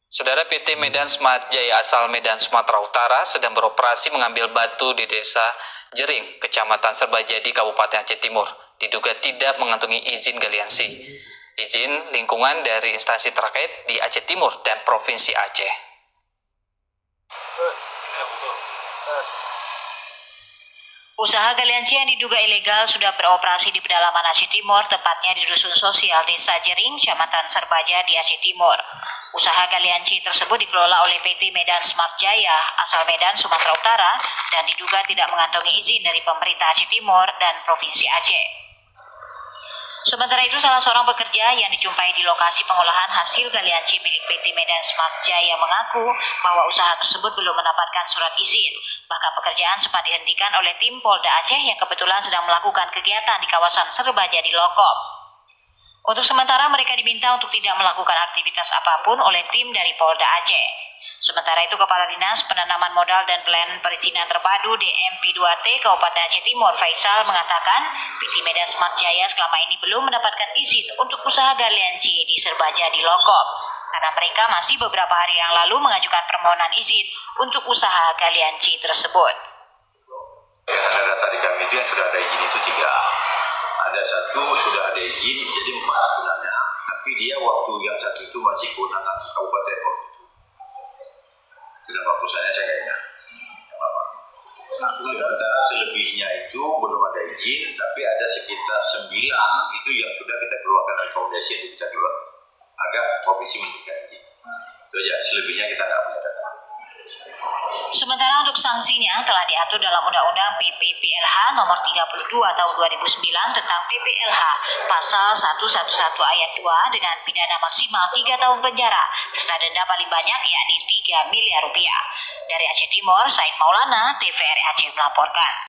Saudara, PT Medan Smart Jaya asal Medan, Sumatera Utara sedang beroperasi mengambil batu di Desa Jering, Kecamatan Serbajadi, Kabupaten Aceh Timur, diduga tidak mengantongi izin galiansi. Izin lingkungan dari instansi terkait di Aceh Timur dan Provinsi Aceh. Usaha galiansi yang diduga ilegal sudah beroperasi di pedalaman Aceh Timur, tepatnya di Dusun Sosial Desa Jering, Kecamatan Serbajadi, Aceh Timur. Usaha galiansi tersebut dikelola oleh PT Medan Smart Jaya asal Medan, Sumatera Utara dan diduga tidak mengantongi izin dari pemerintah Aceh Timur dan Provinsi Aceh. Sementara itu, salah seorang pekerja yang dijumpai di lokasi pengolahan hasil galiansi milik PT Medan Smart Jaya mengaku bahwa usaha tersebut belum mendapatkan surat izin. Bahkan pekerjaan sempat dihentikan oleh tim Polda Aceh yang kebetulan sedang melakukan kegiatan di kawasan Serbajadi Lokop. Untuk sementara mereka diminta untuk tidak melakukan aktivitas apapun oleh tim dari Polda Aceh. Sementara itu, Kepala Dinas Penanaman Modal dan Pelayanan Perizinan Terpadu DMP2T Kabupaten Aceh Timur Faisal mengatakan PT Medan Smart Jaya selama ini belum mendapatkan izin untuk usaha galiansi di Serbajadi Lokop karena mereka masih beberapa hari yang lalu mengajukan permohonan izin untuk usaha galiansi tersebut. Ada data di kami itu yang sudah ada izin itu 3. Ada 1 sudah ada izin, jadi 4 sebenarnya. Tapi dia waktu yang 1 itu masih kewenangan kabupaten waktu itu. Sudah perusahaannya saya nggak ingat. Sementara selebihnya itu belum ada izin, tapi ada sekitar 9 itu yang sudah kita keluarkan rekomendasi yang kita keluar agar provinsi memberikan izin. Itu aja, selebihnya kita nggak punya data. Sementara untuk sanksinya telah diatur dalam Undang-Undang PPPLH nomor 32 tahun 2009 tentang PPLH pasal 111 ayat 2 dengan pidana maksimal 3 tahun penjara serta denda paling banyak yakni 3 miliar rupiah. Dari Aceh Timur, Said Maulana, TVRI Aceh melaporkan.